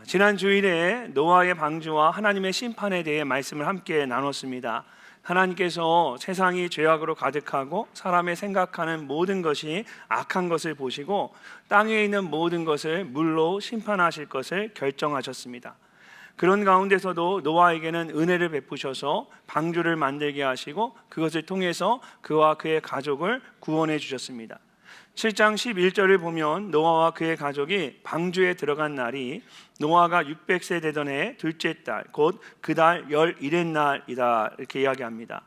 지난 주일에 노아의 방주와 하나님의 심판에 대해 말씀을 함께 나눴습니다. 하나님께서 세상이 죄악으로 가득하고 사람의 생각하는 모든 것이 악한 것을 보시고 땅에 있는 모든 것을 물로 심판하실 것을 결정하셨습니다. 그런 가운데서도 노아에게는 은혜를 베푸셔서 방주를 만들게 하시고 그것을 통해서 그와 그의 가족을 구원해 주셨습니다. 7장 11절을 보면 노아와 그의 가족이 방주에 들어간 날이 노아가 600세 되던 해 둘째 달 곧 그 달 11의 날이다 이렇게 이야기합니다.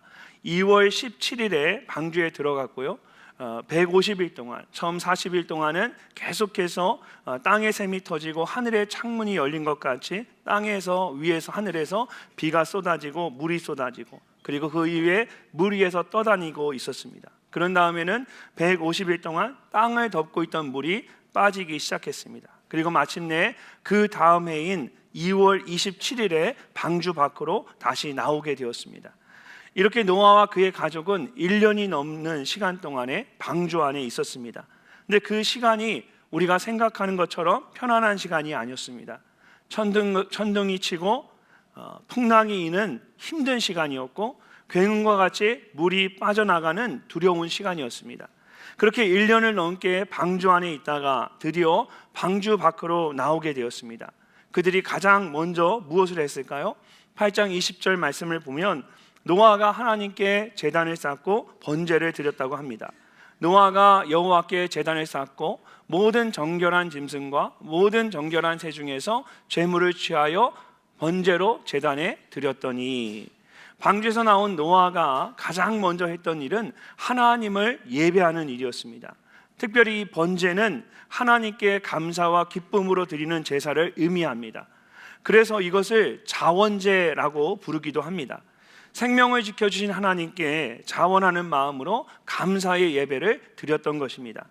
2월 17일에 방주에 들어갔고요. 150일 동안 처음 40일 동안은 계속해서 땅의 샘이 터지고 하늘의 창문이 열린 것 같이 땅에서 위에서 하늘에서 비가 쏟아지고 물이 쏟아지고 그리고 그 이후에 물 위에서 떠다니고 있었습니다. 그런 다음에는 150일 동안 땅을 덮고 있던 물이 빠지기 시작했습니다. 그리고 마침내 그 다음 해인 2월 27일에 방주 밖으로 다시 나오게 되었습니다. 이렇게 노아와 그의 가족은 1년이 넘는 시간 동안에 방주 안에 있었습니다. 근데 그 시간이 우리가 생각하는 것처럼 편안한 시간이 아니었습니다. 천둥이 치고 풍랑이 이는 힘든 시간이었고 굉음과 같이 물이 빠져나가는 두려운 시간이었습니다. 그렇게 1년을 넘게 방주 안에 있다가 드디어 방주 밖으로 나오게 되었습니다. 그들이 가장 먼저 무엇을 했을까요? 8장 20절 말씀을 보면 노아가 하나님께 제단을 쌓고 번제를 드렸다고 합니다. 노아가 여호와께 제단을 쌓고 모든 정결한 짐승과 모든 정결한 새 중에서 제물을 취하여 번제로 제단에 드렸더니, 방주에서 나온 노아가 가장 먼저 했던 일은 하나님을 예배하는 일이었습니다. 특별히 이 번제는 하나님께 감사와 기쁨으로 드리는 제사를 의미합니다. 그래서 이것을 자원제라고 부르기도 합니다. 생명을 지켜주신 하나님께 자원하는 마음으로 감사의 예배를 드렸던 것입니다.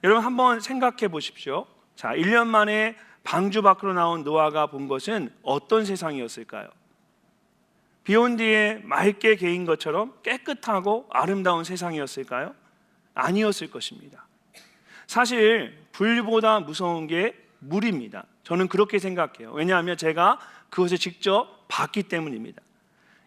여러분 한번 생각해 보십시오. 1년 만에 방주 밖으로 나온 노아가 본 것은 어떤 세상이었을까요? 비온 뒤에 맑게 개인 것처럼 깨끗하고 아름다운 세상이었을까요? 아니었을 것입니다. 사실 불보다 무서운 게 물입니다. 저는 그렇게 생각해요. 왜냐하면 제가 그것을 직접 봤기 때문입니다.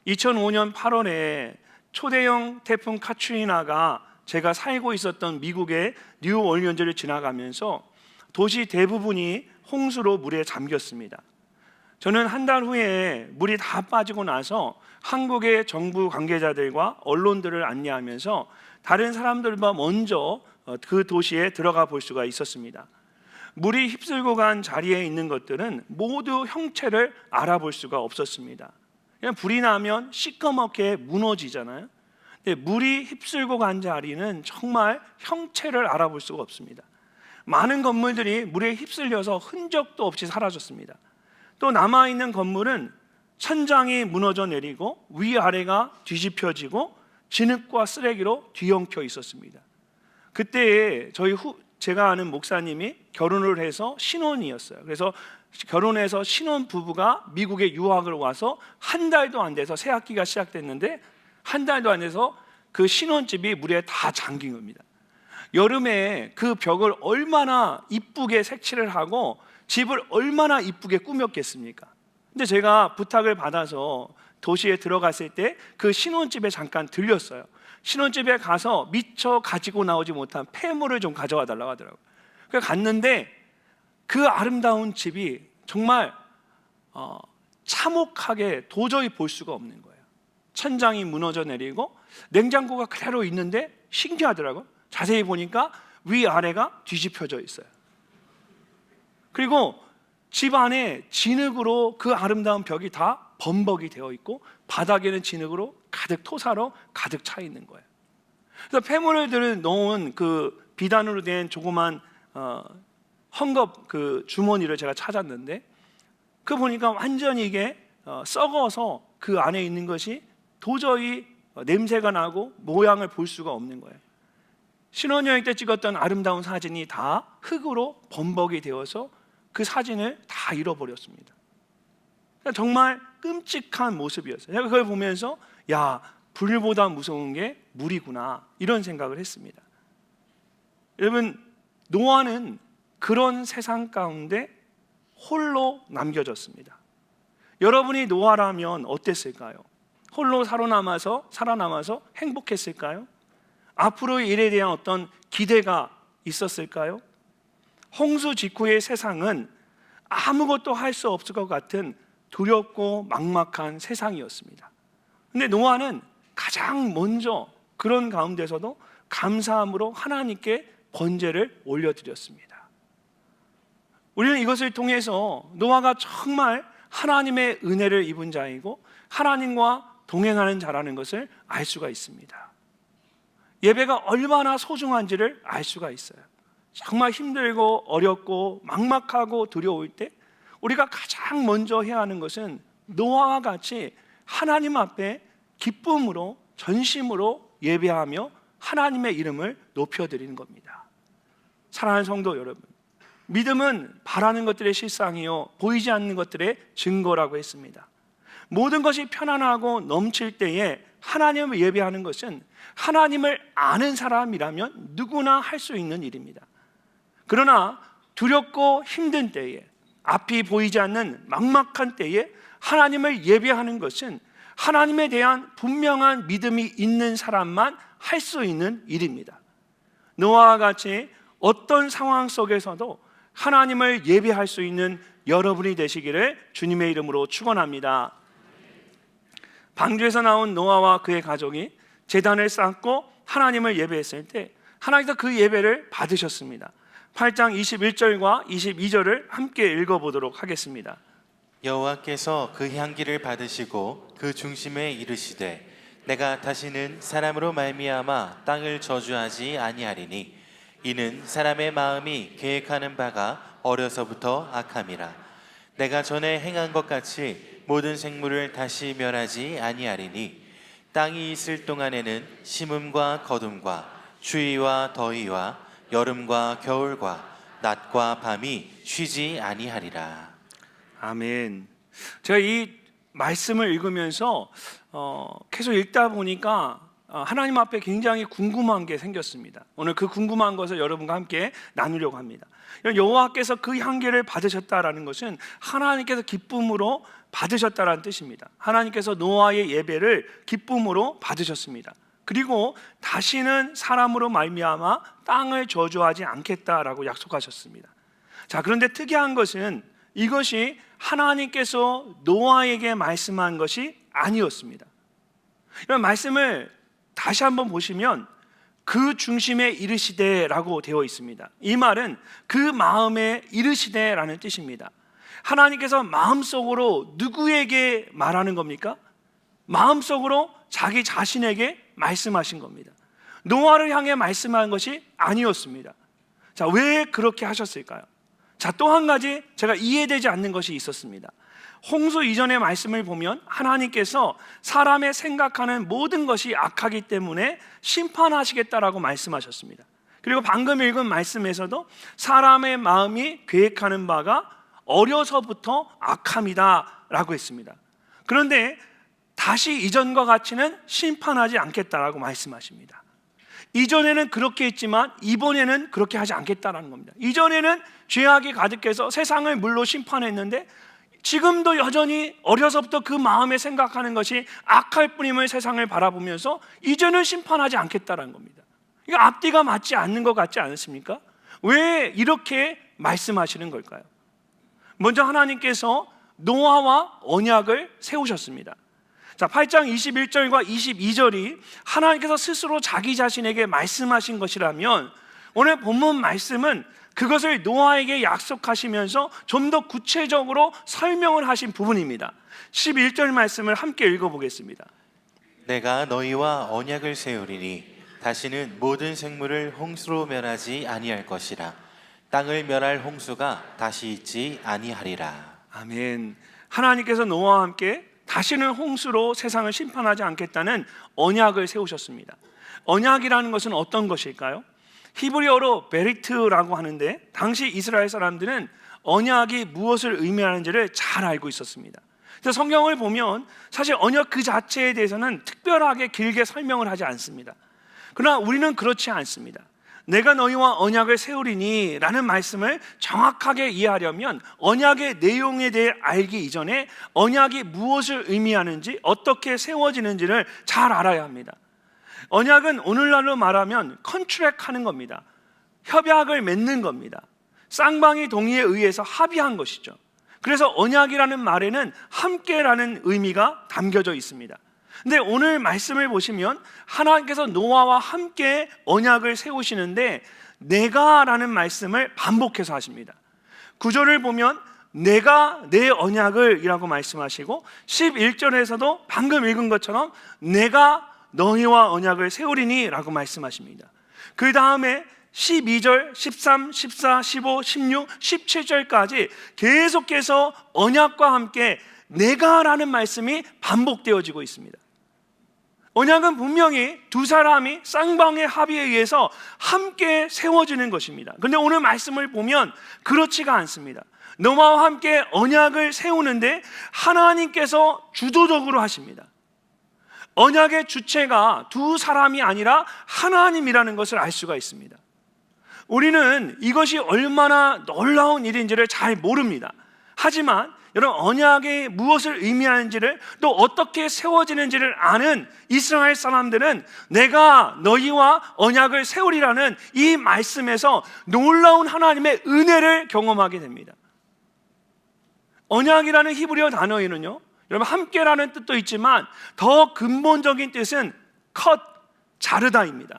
2005년 8월에 초대형 태풍 카트리나가 제가 살고 있었던 미국의 뉴올리언즈를 지나가면서 도시 대부분이 홍수로 물에 잠겼습니다. 저는 한 달 후에 물이 다 빠지고 나서 한국의 정부 관계자들과 언론들을 안내하면서 다른 사람들보다 먼저 그 도시에 들어가 볼 수가 있었습니다. 물이 휩쓸고 간 자리에 있는 것들은 모두 형체를 알아볼 수가 없었습니다. 그냥 불이 나면 시커멓게 무너지잖아요. 근데 물이 휩쓸고 간 자리는 정말 형체를 알아볼 수가 없습니다. 많은 건물들이 물에 휩쓸려서 흔적도 없이 사라졌습니다. 또 남아있는 건물은 천장이 무너져 내리고 위아래가 뒤집혀지고 진흙과 쓰레기로 뒤엉켜 있었습니다. 그때 제가 아는 목사님이 결혼을 해서 신혼이었어요. 그래서 결혼해서 신혼 부부가 미국에 유학을 와서 한 달도 안 돼서 새 학기가 시작됐는데 한 달도 안 돼서 그 신혼집이 물에 다 잠긴 겁니다. 여름에 그 벽을 얼마나 이쁘게 색칠을 하고 집을 얼마나 이쁘게 꾸몄겠습니까? 근데 제가 부탁을 받아서 도시에 들어갔을 때 그 신혼집에 잠깐 들렸어요. 신혼집에 가서 미처 가지고 나오지 못한 폐물을 좀 가져와 달라고 하더라고요. 그래서 갔는데 그 아름다운 집이 정말 참혹하게 도저히 볼 수가 없는 거예요. 천장이 무너져 내리고 냉장고가 그대로 있는데 신기하더라고요. 자세히 보니까 위아래가 뒤집혀져 있어요. 그리고 집 안에 진흙으로 그 아름다운 벽이 다 범벅이 되어 있고 바닥에는 진흙으로 가득 토사로 가득 차 있는 거예요. 그래서 폐물을 넣은 그 비단으로 된 조그만 헝겊 그 주머니를 제가 찾았는데 그 보니까 완전히 이게 썩어서 그 안에 있는 것이 도저히 냄새가 나고 모양을 볼 수가 없는 거예요. 신혼여행 때 찍었던 아름다운 사진이 다 흙으로 범벅이 되어서 그 사진을 다 잃어버렸습니다. 정말 끔찍한 모습이었어요. 제가 그걸 보면서 야, 불보다 무서운 게 물이구나 이런 생각을 했습니다. 여러분, 노아는 그런 세상 가운데 홀로 남겨졌습니다. 여러분이 노아라면 어땠을까요? 홀로 살아남아서 행복했을까요? 앞으로의 일에 대한 어떤 기대가 있었을까요? 홍수 직후의 세상은 아무것도 할 수 없을 것 같은 두렵고 막막한 세상이었습니다. 근데 노아는 가장 먼저 그런 가운데서도 감사함으로 하나님께 번제를 올려드렸습니다. 우리는 이것을 통해서 노아가 정말 하나님의 은혜를 입은 자이고 하나님과 동행하는 자라는 것을 알 수가 있습니다. 예배가 얼마나 소중한지를 알 수가 있어요. 정말 힘들고 어렵고 막막하고 두려울 때 우리가 가장 먼저 해야 하는 것은 노아와 같이 하나님 앞에 기쁨으로 전심으로 예배하며 하나님의 이름을 높여드리는 겁니다. 사랑하는 성도 여러분, 믿음은 바라는 것들의 실상이요 보이지 않는 것들의 증거라고 했습니다. 모든 것이 편안하고 넘칠 때에 하나님을 예배하는 것은 하나님을 아는 사람이라면 누구나 할 수 있는 일입니다. 그러나 두렵고 힘든 때에, 앞이 보이지 않는 막막한 때에 하나님을 예배하는 것은 하나님에 대한 분명한 믿음이 있는 사람만 할 수 있는 일입니다. 노아와 같이 어떤 상황 속에서도 하나님을 예배할 수 있는 여러분이 되시기를 주님의 이름으로 축원합니다. 방주에서 나온 노아와 그의 가족이 제단을 쌓고 하나님을 예배했을 때 하나님께서 그 예배를 받으셨습니다. 8장 21절과 22절을 함께 읽어보도록 하겠습니다. 여호와께서 그 향기를 받으시고 그 중심에 이르시되 내가 다시는 사람으로 말미암아 땅을 저주하지 아니하리니 이는 사람의 마음이 계획하는 바가 어려서부터 악함이라. 내가 전에 행한 것 같이 모든 생물을 다시 멸하지 아니하리니 땅이 있을 동안에는 심음과 거둠과 추위와 더위와 여름과 겨울과 낮과 밤이 쉬지 아니하리라. 아멘. 제가 이 말씀을 읽으면서 계속 읽다 보니까 하나님 앞에 굉장히 궁금한 게 생겼습니다. 오늘 그 궁금한 것을 여러분과 함께 나누려고 합니다. 여호와께서 그 향기를 받으셨다라는 것은 하나님께서 기쁨으로 받으셨다라는 뜻입니다. 하나님께서 노아의 예배를 기쁨으로 받으셨습니다. 그리고 다시는 사람으로 말미암아 땅을 저주하지 않겠다라고 약속하셨습니다. 자, 그런데 특이한 것은 이것이 하나님께서 노아에게 말씀한 것이 아니었습니다. 이런 말씀을 다시 한번 보시면 그 중심에 이르시되라고 되어 있습니다. 이 말은 그 마음에 이르시되라는 뜻입니다. 하나님께서 마음속으로 누구에게 말하는 겁니까? 마음속으로 자기 자신에게 말씀하신 겁니다. 노아를 향해 말씀한 것이 아니었습니다. 자, 왜 그렇게 하셨을까요? 자, 또 한 가지 제가 이해되지 않는 것이 있었습니다. 홍수 이전의 말씀을 보면 하나님께서 사람의 생각하는 모든 것이 악하기 때문에 심판하시겠다라고 말씀하셨습니다. 그리고 방금 읽은 말씀에서도 사람의 마음이 계획하는 바가 어려서부터 악함이다 라고 했습니다. 그런데 다시 이전과 같이는 심판하지 않겠다라고 말씀하십니다. 이전에는 그렇게 했지만 이번에는 그렇게 하지 않겠다라는 겁니다. 이전에는 죄악이 가득해서 세상을 물로 심판했는데 지금도 여전히 어려서부터 그 마음에 생각하는 것이 악할 뿐임을 세상을 바라보면서 이제는 심판하지 않겠다라는 겁니다. 이거 앞뒤가 맞지 않는 것 같지 않습니까? 왜 이렇게 말씀하시는 걸까요? 먼저 하나님께서 노아와 언약을 세우셨습니다. 자, 8장 21절과 22절이 하나님께서 스스로 자기 자신에게 말씀하신 것이라면 오늘 본문 말씀은 그것을 노아에게 약속하시면서 좀 더 구체적으로 설명을 하신 부분입니다. 11절 말씀을 함께 읽어보겠습니다. 내가 너희와 언약을 세우리니 다시는 모든 생물을 홍수로 멸하지 아니할 것이라. 땅을 멸할 홍수가 다시 있지 아니하리라. 아멘. 하나님께서 노아와 함께 다시는 홍수로 세상을 심판하지 않겠다는 언약을 세우셨습니다. 언약이라는 것은 어떤 것일까요? 히브리어로 베리트라고 하는데 당시 이스라엘 사람들은 언약이 무엇을 의미하는지를 잘 알고 있었습니다. 그래서 성경을 보면 사실 언약 그 자체에 대해서는 특별하게 길게 설명을 하지 않습니다. 그러나 우리는 그렇지 않습니다. 내가 너희와 언약을 세우리니 라는 말씀을 정확하게 이해하려면 언약의 내용에 대해 알기 이전에 언약이 무엇을 의미하는지, 어떻게 세워지는지를 잘 알아야 합니다. 언약은 오늘날로 말하면 컨트랙하는 겁니다. 협약을 맺는 겁니다. 쌍방이 동의에 의해서 합의한 것이죠. 그래서 언약이라는 말에는 함께라는 의미가 담겨져 있습니다. 근데 오늘 말씀을 보시면 하나님께서 노아와 함께 언약을 세우시는데 내가라는 말씀을 반복해서 하십니다. 구절을 보면 내가 내 언약을 이라고 말씀하시고 11절에서도 방금 읽은 것처럼 내가 너희와 언약을 세우리니 라고 말씀하십니다. 그 다음에 12절, 13, 14, 15, 16, 17절까지 계속해서 언약과 함께 내가라는 말씀이 반복되어지고 있습니다. 언약은 분명히 두 사람이 쌍방의 합의에 의해서 함께 세워지는 것입니다. 그런데 오늘 말씀을 보면 그렇지가 않습니다. 노아와 함께 언약을 세우는데 하나님께서 주도적으로 하십니다. 언약의 주체가 두 사람이 아니라 하나님이라는 것을 알 수가 있습니다. 우리는 이것이 얼마나 놀라운 일인지를 잘 모릅니다. 하지만 여러분, 언약이 무엇을 의미하는지를 또 어떻게 세워지는지를 아는 이스라엘 사람들은 내가 너희와 언약을 세우리라는 이 말씀에서 놀라운 하나님의 은혜를 경험하게 됩니다. 언약이라는 히브리어 단어에는요, 여러분, 함께라는 뜻도 있지만 더 근본적인 뜻은 컷, 자르다입니다.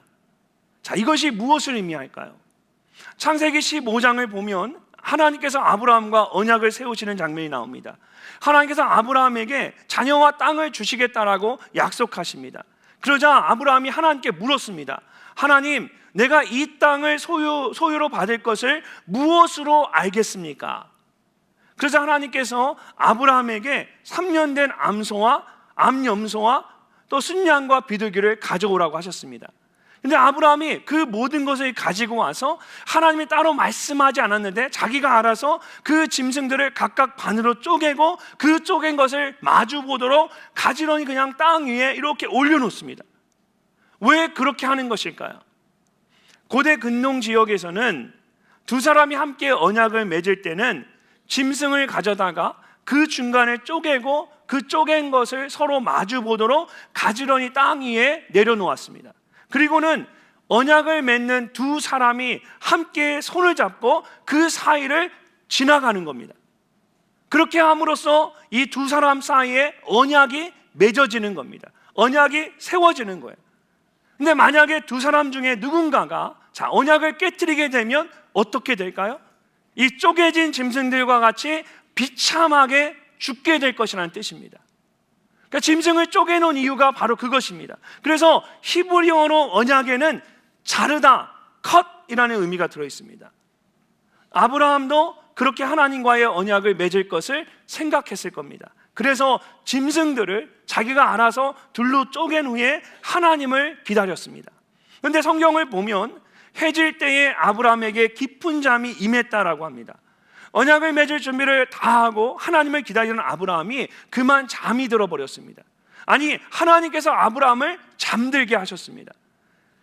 자, 이것이 무엇을 의미할까요? 창세기 15장을 보면 하나님께서 아브라함과 언약을 세우시는 장면이 나옵니다. 하나님께서 아브라함에게 자녀와 땅을 주시겠다라고 약속하십니다. 그러자 아브라함이 하나님께 물었습니다. 하나님, 내가 이 땅을 소유로 받을 것을 무엇으로 알겠습니까? 그러자 하나님께서 아브라함에게 3년 된 암염소와 또 순양과 비둘기를 가져오라고 하셨습니다. 근데 아브라함이 그 모든 것을 가지고 와서 하나님이 따로 말씀하지 않았는데 자기가 알아서 그 짐승들을 각각 반으로 쪼개고 그 쪼갠 것을 마주 보도록 가지런히 그냥 땅 위에 이렇게 올려놓습니다. 왜 그렇게 하는 것일까요? 고대 근동 지역에서는 두 사람이 함께 언약을 맺을 때는 짐승을 가져다가 그 중간에 쪼개고 그 쪼갠 것을 서로 마주 보도록 가지런히 땅 위에 내려놓았습니다. 그리고는 언약을 맺는 두 사람이 함께 손을 잡고 그 사이를 지나가는 겁니다. 그렇게 함으로써 이 두 사람 사이에 언약이 맺어지는 겁니다. 언약이 세워지는 거예요. 근데 만약에 두 사람 중에 누군가가 언약을 깨뜨리게 되면 어떻게 될까요? 이 쪼개진 짐승들과 같이 비참하게 죽게 될 것이라는 뜻입니다. 그러니까 짐승을 쪼개놓은 이유가 바로 그것입니다. 그래서 히브리어로 언약에는 자르다, 컷이라는 의미가 들어있습니다. 아브라함도 그렇게 하나님과의 언약을 맺을 것을 생각했을 겁니다. 그래서 짐승들을 자기가 알아서 둘로 쪼갠 후에 하나님을 기다렸습니다. 그런데 성경을 보면 해질 때에 아브라함에게 깊은 잠이 임했다라고 합니다. 언약을 맺을 준비를 다 하고 하나님을 기다리는 아브라함이 그만 잠이 들어버렸습니다. 아니, 하나님께서 아브라함을 잠들게 하셨습니다.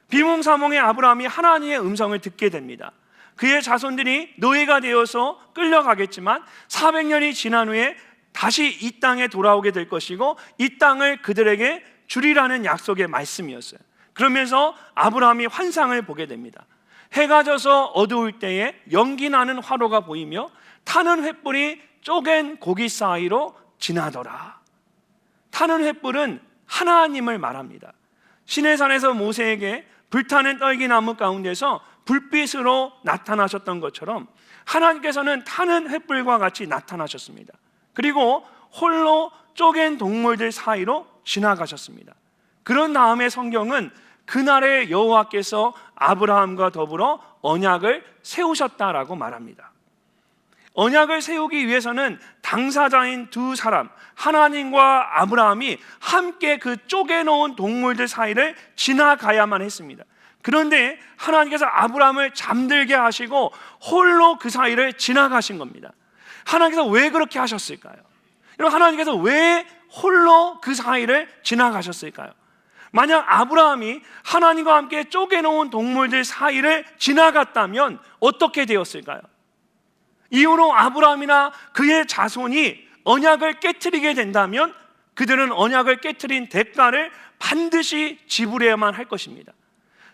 비몽사몽의 아브라함이 하나님의 음성을 듣게 됩니다. 그의 자손들이 노예가 되어서 끌려가겠지만 400년이 지난 후에 다시 이 땅에 돌아오게 될 것이고 이 땅을 그들에게 주리라는 약속의 말씀이었어요. 그러면서 아브라함이 환상을 보게 됩니다. 해가 져서 어두울 때에 연기 나는 화로가 보이며 타는 횃불이 쪼갠 고기 사이로 지나더라. 타는 횃불은 하나님을 말합니다. 시내산에서 모세에게 불타는 떨기나무 가운데서 불빛으로 나타나셨던 것처럼 하나님께서는 타는 횃불과 같이 나타나셨습니다. 그리고 홀로 쪼갠 동물들 사이로 지나가셨습니다. 그런 다음에 성경은 그날의 여호와께서 아브라함과 더불어 언약을 세우셨다라고 말합니다. 언약을 세우기 위해서는 당사자인 두 사람, 하나님과 아브라함이 함께 그 쪼개놓은 동물들 사이를 지나가야만 했습니다. 그런데 하나님께서 아브라함을 잠들게 하시고 홀로 그 사이를 지나가신 겁니다. 하나님께서 왜 그렇게 하셨을까요? 여러분, 하나님께서 왜 홀로 그 사이를 지나가셨을까요? 만약 아브라함이 하나님과 함께 쪼개놓은 동물들 사이를 지나갔다면 어떻게 되었을까요? 이후로 아브라함이나 그의 자손이 언약을 깨트리게 된다면 그들은 언약을 깨트린 대가를 반드시 지불해야만 할 것입니다.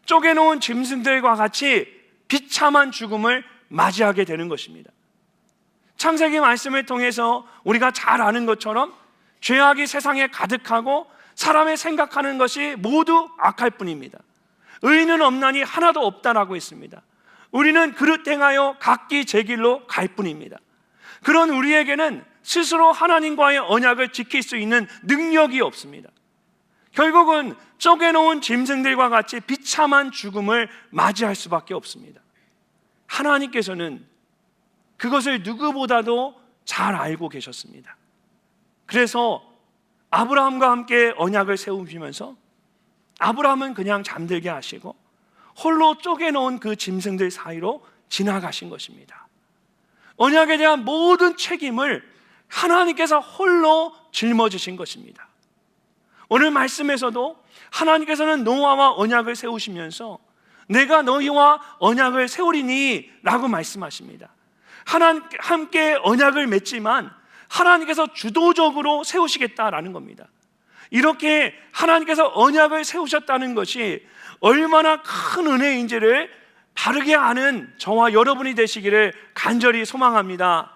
쪼개놓은 짐승들과 같이 비참한 죽음을 맞이하게 되는 것입니다. 창세기 말씀을 통해서 우리가 잘 아는 것처럼 죄악이 세상에 가득하고 사람의 생각하는 것이 모두 악할 뿐입니다. 의인은 없나니 하나도 없다라고 했습니다. 우리는 그릇 행하여 각기 제 길로 갈 뿐입니다. 그런 우리에게는 스스로 하나님과의 언약을 지킬 수 있는 능력이 없습니다. 결국은 쪼개놓은 짐승들과 같이 비참한 죽음을 맞이할 수밖에 없습니다. 하나님께서는 그것을 누구보다도 잘 알고 계셨습니다. 그래서 아브라함과 함께 언약을 세우시면서 아브라함은 그냥 잠들게 하시고 홀로 쪼개놓은 그 짐승들 사이로 지나가신 것입니다. 언약에 대한 모든 책임을 하나님께서 홀로 짊어지신 것입니다. 오늘 말씀에서도 하나님께서는 노아와 언약을 세우시면서 내가 너희와 언약을 세우리니 라고 말씀하십니다. 함께 언약을 맺지만 하나님께서 주도적으로 세우시겠다라는 겁니다. 이렇게 하나님께서 언약을 세우셨다는 것이 얼마나 큰 은혜인지를 바르게 아는 저와 여러분이 되시기를 간절히 소망합니다.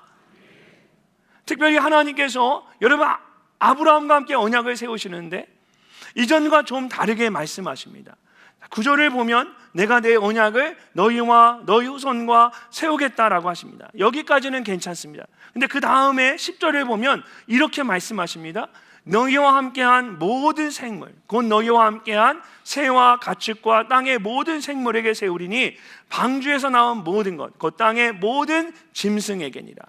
특별히 하나님께서 여러분 아브라함과 함께 언약을 세우시는데 이전과 좀 다르게 말씀하십니다. 구절을 보면 내가 내 언약을 너희와 너희 후손과 세우겠다라고 하십니다. 여기까지는 괜찮습니다. 근데 그 다음에 10절을 보면 이렇게 말씀하십니다. 너희와 함께한 모든 생물 곧 너희와 함께한 새와 가축과 땅의 모든 생물에게 세우리니 방주에서 나온 모든 것 곧 땅의 모든 짐승에게니라.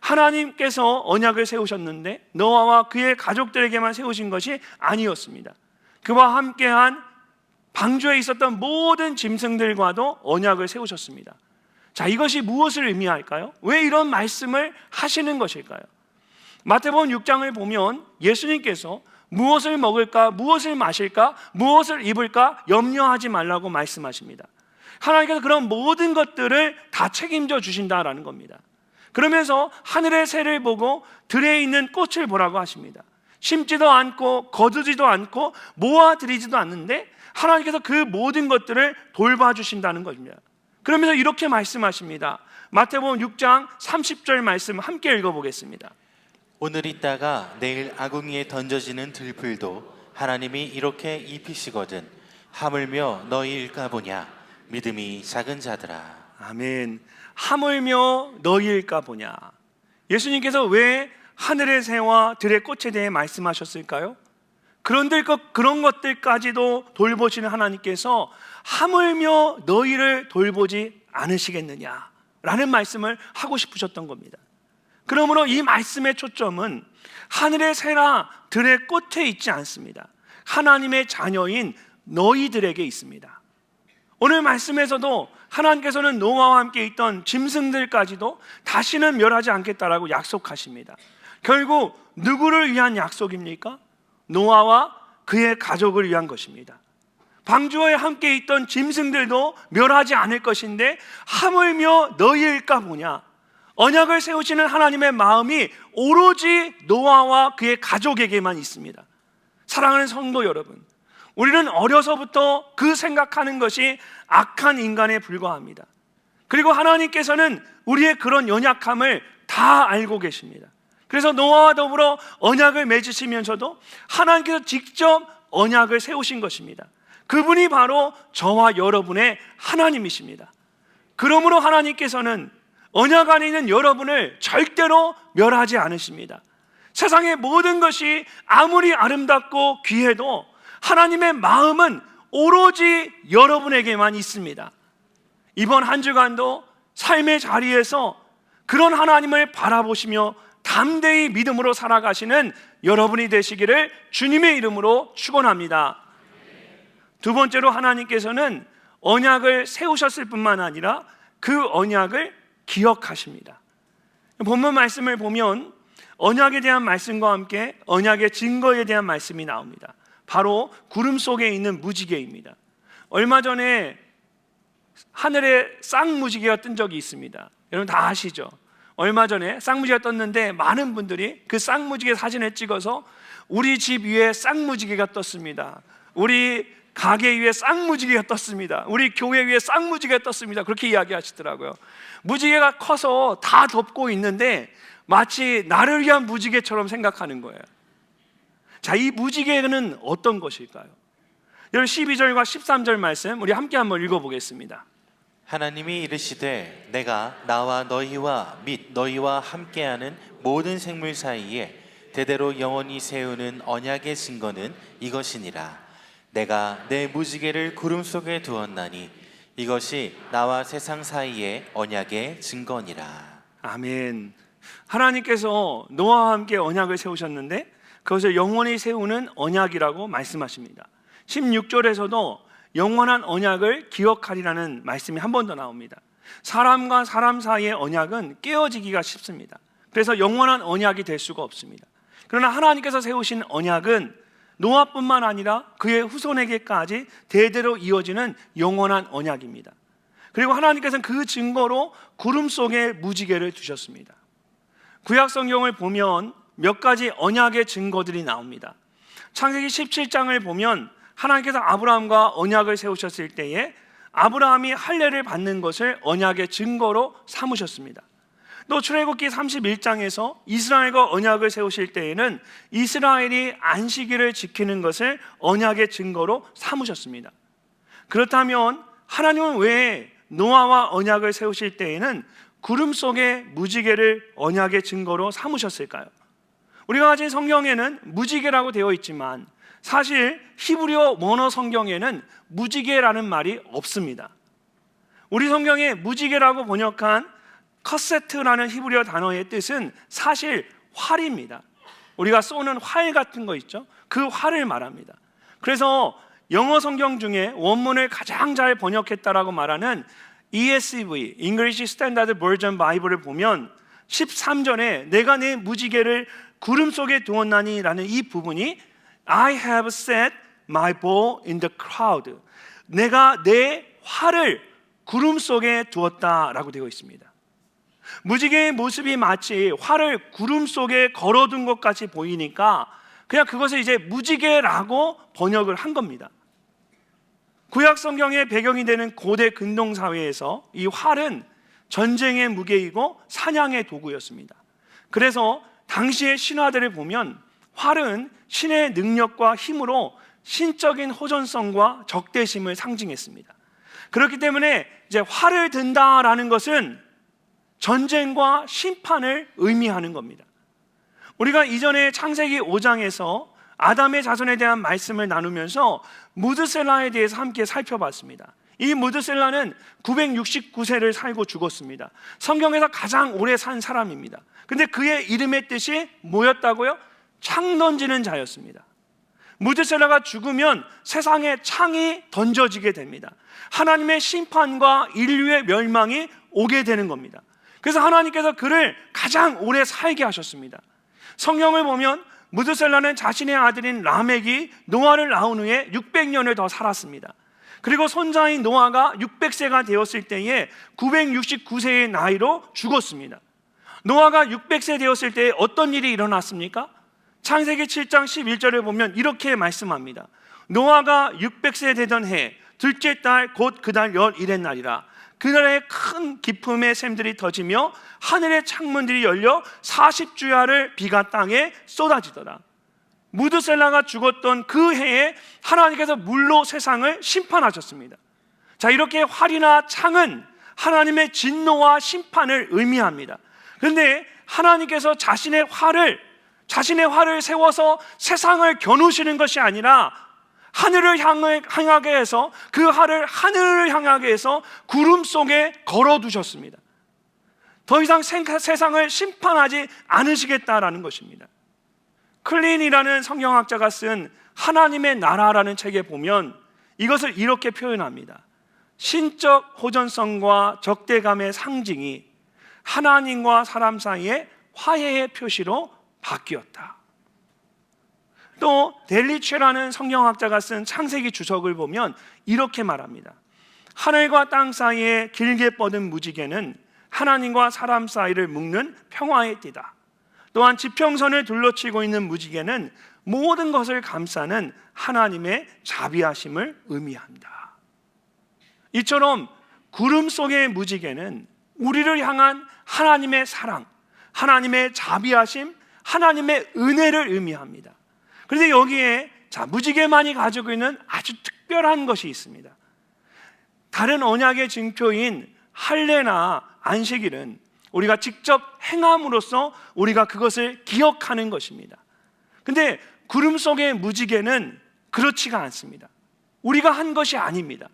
하나님께서 언약을 세우셨는데 노아와 그의 가족들에게만 세우신 것이 아니었습니다. 그와 함께한 방주에 있었던 모든 짐승들과도 언약을 세우셨습니다. 자, 이것이 무엇을 의미할까요? 왜 이런 말씀을 하시는 것일까요? 마태복음 6장을 보면 예수님께서 무엇을 먹을까, 무엇을 마실까, 무엇을 입을까 염려하지 말라고 말씀하십니다. 하나님께서 그런 모든 것들을 다 책임져 주신다라는 겁니다. 그러면서 하늘의 새를 보고 들에 있는 꽃을 보라고 하십니다. 심지도 않고 거두지도 않고 모아들이지도 않는데 하나님께서 그 모든 것들을 돌봐주신다는 것입니다. 그러면서 이렇게 말씀하십니다. 마태복음 6장 30절 말씀 함께 읽어보겠습니다. 오늘 있다가 내일 아궁이에 던져지는 들풀도 하나님이 이렇게 입히시거든 하물며 너희일까 보냐 믿음이 작은 자들아. 아멘. 하물며 너희일까 보냐. 예수님께서 왜 하늘의 새와 들의 꽃에 대해 말씀하셨을까요? 그런 것들까지도 돌보시는 하나님께서 하물며 너희를 돌보지 않으시겠느냐라는 말씀을 하고 싶으셨던 겁니다. 그러므로 이 말씀의 초점은 하늘의 새나 들의 꽃에 있지 않습니다. 하나님의 자녀인 너희들에게 있습니다. 오늘 말씀에서도 하나님께서는 노아와 함께 있던 짐승들까지도 다시는 멸하지 않겠다라고 약속하십니다. 결국 누구를 위한 약속입니까? 노아와 그의 가족을 위한 것입니다. 방주에 함께 있던 짐승들도 멸하지 않을 것인데 하물며 너희일까 보냐. 언약을 세우시는 하나님의 마음이 오로지 노아와 그의 가족에게만 있습니다. 사랑하는 성도 여러분, 우리는 어려서부터 그 생각하는 것이 악한 인간에 불과합니다. 그리고 하나님께서는 우리의 그런 연약함을 다 알고 계십니다. 그래서 노아와 더불어 언약을 맺으시면서도 하나님께서 직접 언약을 세우신 것입니다. 그분이 바로 저와 여러분의 하나님이십니다. 그러므로 하나님께서는 언약 안에 있는 여러분을 절대로 멸하지 않으십니다. 세상의 모든 것이 아무리 아름답고 귀해도 하나님의 마음은 오로지 여러분에게만 있습니다. 이번 한 주간도 삶의 자리에서 그런 하나님을 바라보시며 담대히 믿음으로 살아가시는 여러분이 되시기를 주님의 이름으로 축원합니다. 두 번째로 하나님께서는 언약을 세우셨을 뿐만 아니라 그 언약을 기억하십니다. 본문 말씀을 보면 언약에 대한 말씀과 함께 언약의 증거에 대한 말씀이 나옵니다. 바로 구름 속에 있는 무지개입니다. 얼마 전에 하늘에 쌍무지개가 뜬 적이 있습니다. 여러분 다 아시죠? 얼마 전에 쌍무지개가 떴는데 많은 분들이 그 쌍무지개 사진을 찍어서 우리 집 위에 쌍무지개가 떴습니다, 우리 가게 위에 쌍무지개가 떴습니다, 우리 교회 위에 쌍무지개가 떴습니다, 그렇게 이야기하시더라고요. 무지개가 커서 다 덮고 있는데 마치 나를 위한 무지개처럼 생각하는 거예요. 자, 이 무지개는 어떤 것일까요? 여러분 12절과 13절 말씀 우리 함께 한번 읽어보겠습니다. 하나님이 이르시되 내가 나와 너희와 및 너희와 함께하는 모든 생물 사이에 대대로 영원히 세우는 언약의 증거는 이것이니라. 내가 내 무지개를 구름 속에 두었나니 이것이 나와 세상 사이의 언약의 증거니라. 아멘. 하나님께서 노아와 함께 언약을 세우셨는데 그것을 영원히 세우는 언약이라고 말씀하십니다. 16절에서도 영원한 언약을 기억하리라는 말씀이 한 번 더 나옵니다. 사람과 사람 사이의 언약은 깨어지기가 쉽습니다. 그래서 영원한 언약이 될 수가 없습니다. 그러나 하나님께서 세우신 언약은 노아뿐만 아니라 그의 후손에게까지 대대로 이어지는 영원한 언약입니다. 그리고 하나님께서는 그 증거로 구름 속에 무지개를 두셨습니다. 구약 성경을 보면 몇 가지 언약의 증거들이 나옵니다. 창세기 17장을 보면 하나님께서 아브라함과 언약을 세우셨을 때에 아브라함이 할례를 받는 것을 언약의 증거로 삼으셨습니다. 또 출애굽기 31장에서 이스라엘과 언약을 세우실 때에는 이스라엘이 안식일을 지키는 것을 언약의 증거로 삼으셨습니다. 그렇다면 하나님은 왜 노아와 언약을 세우실 때에는 구름 속에 무지개를 언약의 증거로 삼으셨을까요? 우리가 가진 성경에는 무지개라고 되어 있지만 사실 히브리어 원어 성경에는 무지개라는 말이 없습니다. 우리 성경에 무지개라고 번역한 커세트라는 히브리어 단어의 뜻은 사실 활입니다. 우리가 쏘는 활 같은 거 있죠? 그 활을 말합니다. 그래서 영어 성경 중에 원문을 가장 잘 번역했다라고 말하는 ESV, English Standard Version 바이블을 보면 13절에 내가 내 무지개를 구름 속에 두었나니 라는 이 부분이 I have set my bow in the cloud, 내가 내 활을 구름 속에 두었다라고 되어 있습니다. 무지개의 모습이 마치 활을 구름 속에 걸어둔 것 같이 보이니까 그냥 그것을 이제 무지개라고 번역을 한 겁니다. 구약 성경의 배경이 되는 고대 근동 사회에서 이 활은 전쟁의 무기이고 사냥의 도구였습니다. 그래서 당시의 신화들을 보면 활은 신의 능력과 힘으로 신적인 호전성과 적대심을 상징했습니다. 그렇기 때문에 이제 활을 든다라는 것은 전쟁과 심판을 의미하는 겁니다. 우리가 이전에 창세기 5장에서 아담의 자손에 대한 말씀을 나누면서 무드셀라에 대해서 함께 살펴봤습니다. 이 무드셀라는 969세를 살고 죽었습니다. 성경에서 가장 오래 산 사람입니다. 근데 그의 이름의 뜻이 뭐였다고요? 창 던지는 자였습니다. 무드셀라가 죽으면 세상에 창이 던져지게 됩니다. 하나님의 심판과 인류의 멸망이 오게 되는 겁니다. 그래서 하나님께서 그를 가장 오래 살게 하셨습니다. 성경을 보면 무드셀라는 자신의 아들인 라멕이 노아를 낳은 후에 600년을 더 살았습니다. 그리고 손자인 노아가 600세가 되었을 때에 969세의 나이로 죽었습니다. 노아가 600세 되었을 때에 어떤 일이 일어났습니까? 창세기 7장 11절에 보면 이렇게 말씀합니다. 노아가 600세 되던 해 둘째 달 곧 그달 열일의 날이라. 그날에 큰 기품의 샘들이 터지며 하늘의 창문들이 열려 40주야를 비가 땅에 쏟아지더라. 무드셀라가 죽었던 그 해에 하나님께서 물로 세상을 심판하셨습니다. 자, 이렇게 활이나 창은 하나님의 진노와 심판을 의미합니다. 그런데 하나님께서 자신의 활을 세워서 세상을 겨누시는 것이 아니라 하늘을 향하게 해서 그 활을 하늘을 향하게 해서 구름 속에 걸어두셨습니다. 더 이상 세상을 심판하지 않으시겠다라는 것입니다. 클린이라는 성경학자가 쓴 하나님의 나라라는 책에 보면 이것을 이렇게 표현합니다. 신적 호전성과 적대감의 상징이 하나님과 사람 사이의 화해의 표시로 바뀌었다. 또 델리체라는 성경학자가 쓴 창세기 주석을 보면 이렇게 말합니다. 하늘과 땅 사이에 길게 뻗은 무지개는 하나님과 사람 사이를 묶는 평화의 띠다. 또한 지평선을 둘러치고 있는 무지개는 모든 것을 감싸는 하나님의 자비하심을 의미한다. 이처럼 구름 속의 무지개는 우리를 향한 하나님의 사랑, 하나님의 자비하심, 하나님의 은혜를 의미합니다. 그런데 여기에 무지개만이 가지고 있는 아주 특별한 것이 있습니다. 다른 언약의 징표인 할례나 안식일은 우리가 직접 행함으로써 우리가 그것을 기억하는 것입니다. 근데 구름 속의 무지개는 그렇지가 않습니다. 우리가 한 것이 아닙니다.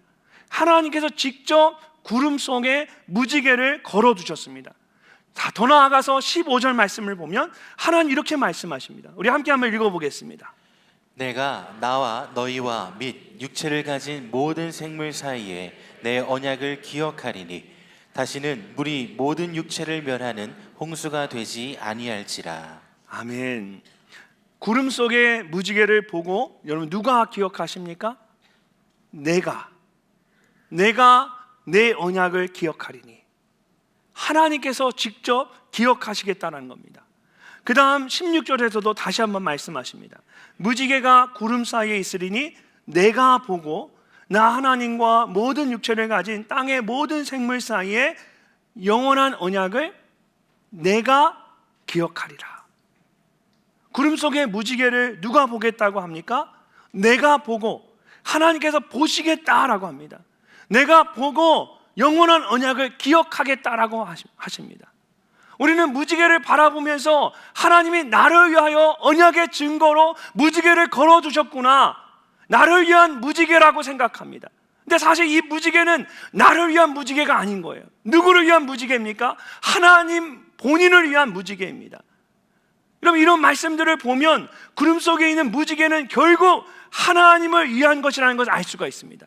하나님께서 직접 구름 속에 무지개를 걸어두셨습니다. 더 나아가서 15절 말씀을 보면 하나님 이렇게 말씀하십니다. 우리 함께 한번 읽어보겠습니다. 내가 나와 너희와 및 육체를 가진 모든 생물 사이에 내 언약을 기억하리니 다시는 물이 모든 육체를 멸하는 홍수가 되지 아니할지라. 아멘. 구름 속의 무지개를 보고 여러분 누가 기억하십니까? 내가 내 언약을 기억하리니 하나님께서 직접 기억하시겠다는 겁니다. 그 다음 16절에서도 다시 한번 말씀하십니다. 무지개가 구름 사이에 있으리니 내가 보고 나 하나님과 모든 육체를 가진 땅의 모든 생물 사이에 영원한 언약을 내가 기억하리라. 구름 속의 무지개를 누가 보겠다고 합니까? 내가 보고 하나님께서 보시겠다라고 합니다. 내가 보고 영원한 언약을 기억하겠다라고 하십니다. 우리는 무지개를 바라보면서 하나님이 나를 위하여 언약의 증거로 무지개를 걸어두셨구나, 나를 위한 무지개라고 생각합니다. 근데 사실 이 무지개는 나를 위한 무지개가 아닌 거예요. 누구를 위한 무지개입니까? 하나님 본인을 위한 무지개입니다. 그럼 이런 말씀들을 보면 구름 속에 있는 무지개는 결국 하나님을 위한 것이라는 것을 알 수가 있습니다.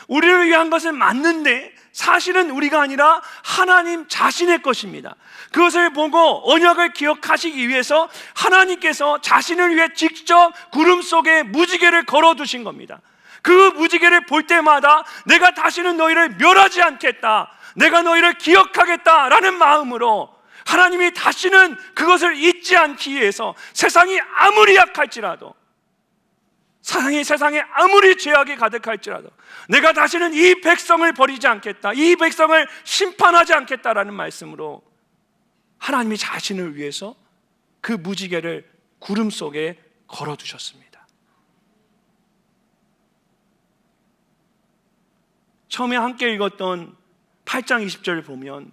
우리를 위한 것은 맞는데 사실은 우리가 아니라 하나님 자신의 것입니다. 그것을 보고 언약을 기억하시기 위해서 하나님께서 자신을 위해 직접 구름 속에 무지개를 걸어두신 겁니다. 그 무지개를 볼 때마다 내가 다시는 너희를 멸하지 않겠다, 내가 너희를 기억하겠다라는 마음으로 하나님이 다시는 그것을 잊지 않기 위해서 세상이 아무리 약할지라도, 세상에 아무리 죄악이 가득할지라도 내가 다시는 이 백성을 버리지 않겠다, 이 백성을 심판하지 않겠다라는 말씀으로 하나님이 자신을 위해서 그 무지개를 구름 속에 걸어두셨습니다. 처음에 함께 읽었던 8장 20절을 보면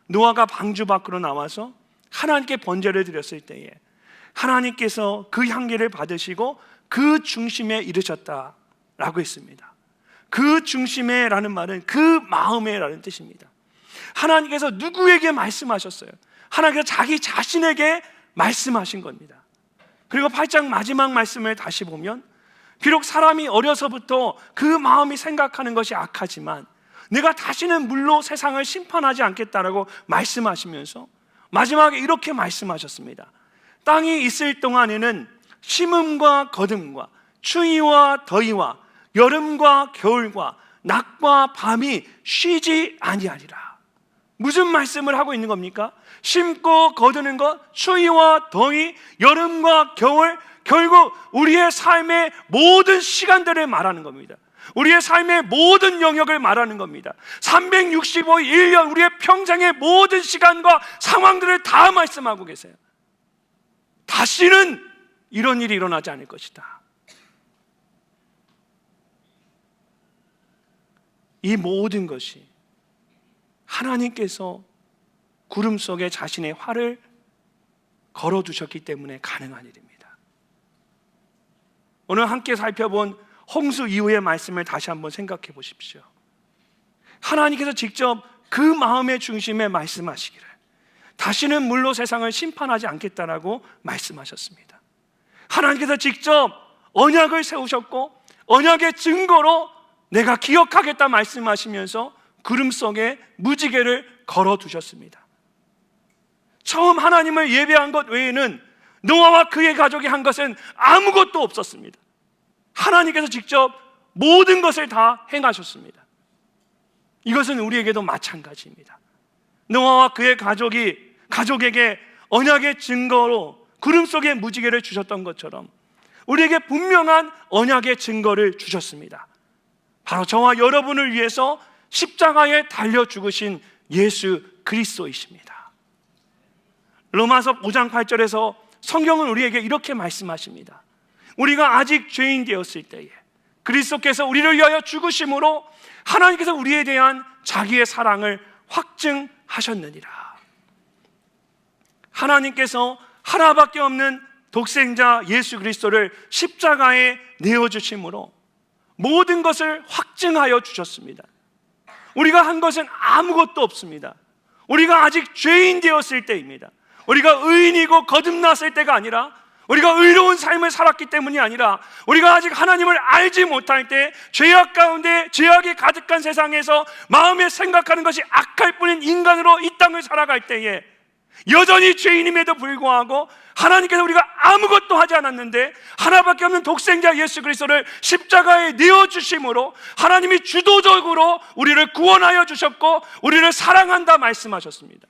노아가 방주 밖으로 나와서 하나님께 번제를 드렸을 때에 하나님께서 그 향기를 받으시고 그 중심에 이르셨다라고 했습니다. 그 중심에 라는 말은 그 마음에 라는 뜻입니다. 하나님께서 누구에게 말씀하셨어요? 하나님께서 자기 자신에게 말씀하신 겁니다. 그리고 8장 마지막 말씀을 다시 보면 비록 사람이 어려서부터 그 마음이 생각하는 것이 악하지만 내가 다시는 물로 세상을 심판하지 않겠다라고 말씀하시면서 마지막에 이렇게 말씀하셨습니다. 땅이 있을 동안에는 심음과 거듭과 추위와 더위와 여름과 겨울과 낮과 밤이 쉬지 아니하리라. 무슨 말씀을 하고 있는 겁니까? 심고 거두는 것, 추위와 더위, 여름과 겨울, 결국 우리의 삶의 모든 시간들을 말하는 겁니다. 우리의 삶의 모든 영역을 말하는 겁니다. 365일 1년 우리의 평생의 모든 시간과 상황들을 다 말씀하고 계세요. 다시는 이런 일이 일어나지 않을 것이다. 이 모든 것이 하나님께서 구름 속에 자신의 활을 걸어두셨기 때문에 가능한 일입니다. 오늘 함께 살펴본 홍수 이후의 말씀을 다시 한번 생각해 보십시오. 하나님께서 직접 그 마음의 중심에 말씀하시기를 다시는 물로 세상을 심판하지 않겠다라고 말씀하셨습니다. 하나님께서 직접 언약을 세우셨고 언약의 증거로 내가 기억하겠다 말씀하시면서 구름 속에 무지개를 걸어두셨습니다. 처음 하나님을 예배한 것 외에는 노아와 그의 가족이 한 것은 아무것도 없었습니다. 하나님께서 직접 모든 것을 다 행하셨습니다. 이것은 우리에게도 마찬가지입니다. 노아와 그의 가족에게 언약의 증거로 구름 속에 무지개를 주셨던 것처럼 우리에게 분명한 언약의 증거를 주셨습니다. 바로 저와 여러분을 위해서 십자가에 달려 죽으신 예수 그리스도이십니다. 로마서 5장 8절에서 성경은 우리에게 이렇게 말씀하십니다. 우리가 아직 죄인 되었을 때에 그리스도께서 우리를 위하여 죽으심으로 하나님께서 우리에 대한 자기의 사랑을 확증하셨느니라. 하나님께서 하나밖에 없는 독생자 예수 그리스도를 십자가에 내어주심으로 모든 것을 확증하여 주셨습니다. 우리가 한 것은 아무것도 없습니다. 우리가 아직 죄인 되었을 때입니다. 우리가 의인이고 거듭났을 때가 아니라, 우리가 의로운 삶을 살았기 때문이 아니라, 우리가 아직 하나님을 알지 못할 때 죄악 가운데, 죄악이 가득한 세상에서 마음에 생각하는 것이 악할 뿐인 인간으로 이 땅을 살아갈 때에 여전히 죄인임에도 불구하고 하나님께서 우리가 아무것도 하지 않았는데 하나밖에 없는 독생자 예수 그리스도를 십자가에 내어주심으로 하나님이 주도적으로 우리를 구원하여 주셨고 우리를 사랑한다 말씀하셨습니다.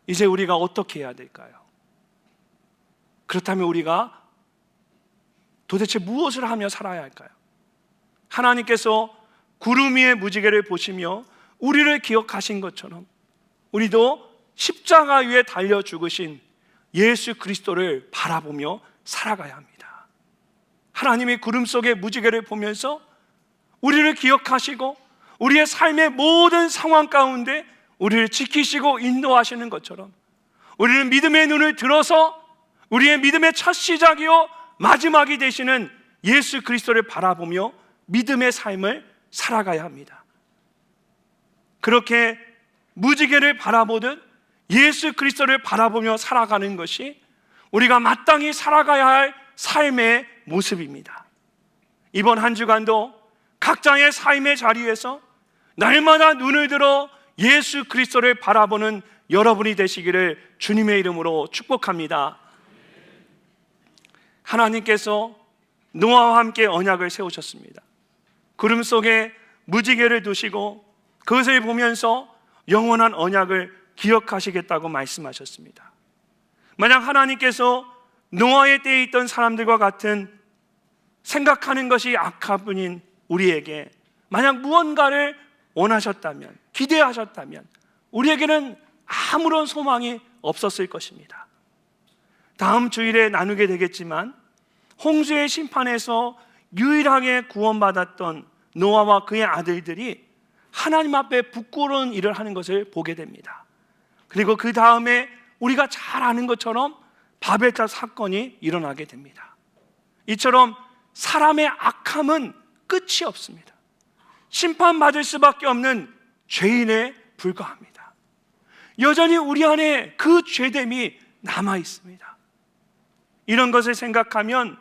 이제 우리가 어떻게 해야 될까요? 그렇다면 우리가 도대체 무엇을 하며 살아야 할까요? 하나님께서 구름 위의 무지개를 보시며 우리를 기억하신 것처럼 우리도 십자가 위에 달려 죽으신 예수 그리스도를 바라보며 살아가야 합니다. 하나님이 구름 속의 무지개를 보면서 우리를 기억하시고 우리의 삶의 모든 상황 가운데 우리를 지키시고 인도하시는 것처럼 우리는 믿음의 눈을 들어서 우리의 믿음의 첫 시작이요 마지막이 되시는 예수 그리스도를 바라보며 믿음의 삶을 살아가야 합니다. 그렇게 무지개를 바라보듯 예수 그리스도를 바라보며 살아가는 것이 우리가 마땅히 살아가야 할 삶의 모습입니다. 이번 한 주간도 각자의 삶의 자리에서 날마다 눈을 들어 예수 그리스도를 바라보는 여러분이 되시기를 주님의 이름으로 축복합니다. 하나님께서 노아와 함께 언약을 세우셨습니다. 구름 속에 무지개를 두시고 그것을 보면서 영원한 언약을 기억하시겠다고 말씀하셨습니다. 만약 하나님께서 노아의 때에 있던 사람들과 같은 생각하는 것이 악한 분인 우리에게 만약 무언가를 원하셨다면, 기대하셨다면 우리에게는 아무런 소망이 없었을 것입니다. 다음 주일에 나누게 되겠지만 홍수의 심판에서 유일하게 구원받았던 노아와 그의 아들들이 하나님 앞에 부끄러운 일을 하는 것을 보게 됩니다. 그리고 그 다음에 우리가 잘 아는 것처럼 바벨탑 사건이 일어나게 됩니다. 이처럼 사람의 악함은 끝이 없습니다. 심판받을 수밖에 없는 죄인에 불과합니다. 여전히 우리 안에 그 죄됨이 남아 있습니다. 이런 것을 생각하면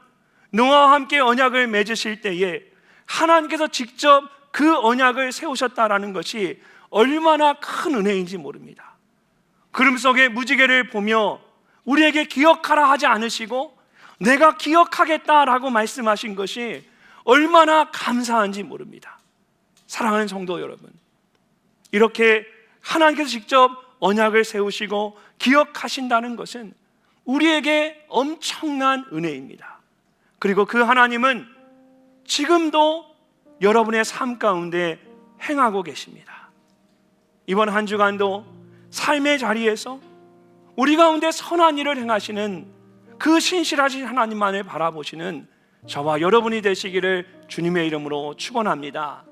노아와 함께 언약을 맺으실 때에 하나님께서 직접 그 언약을 세우셨다라는 것이 얼마나 큰 은혜인지 모릅니다. 구름 속의 무지개를 보며 우리에게 기억하라 하지 않으시고 내가 기억하겠다라고 말씀하신 것이 얼마나 감사한지 모릅니다. 사랑하는 성도 여러분, 이렇게 하나님께서 직접 언약을 세우시고 기억하신다는 것은 우리에게 엄청난 은혜입니다. 그리고 그 하나님은 지금도 여러분의 삶 가운데 행하고 계십니다. 이번 한 주간도 삶의 자리에서 우리 가운데 선한 일을 행하시는 그 신실하신 하나님만을 바라보시는 저와 여러분이 되시기를 주님의 이름으로 축원합니다.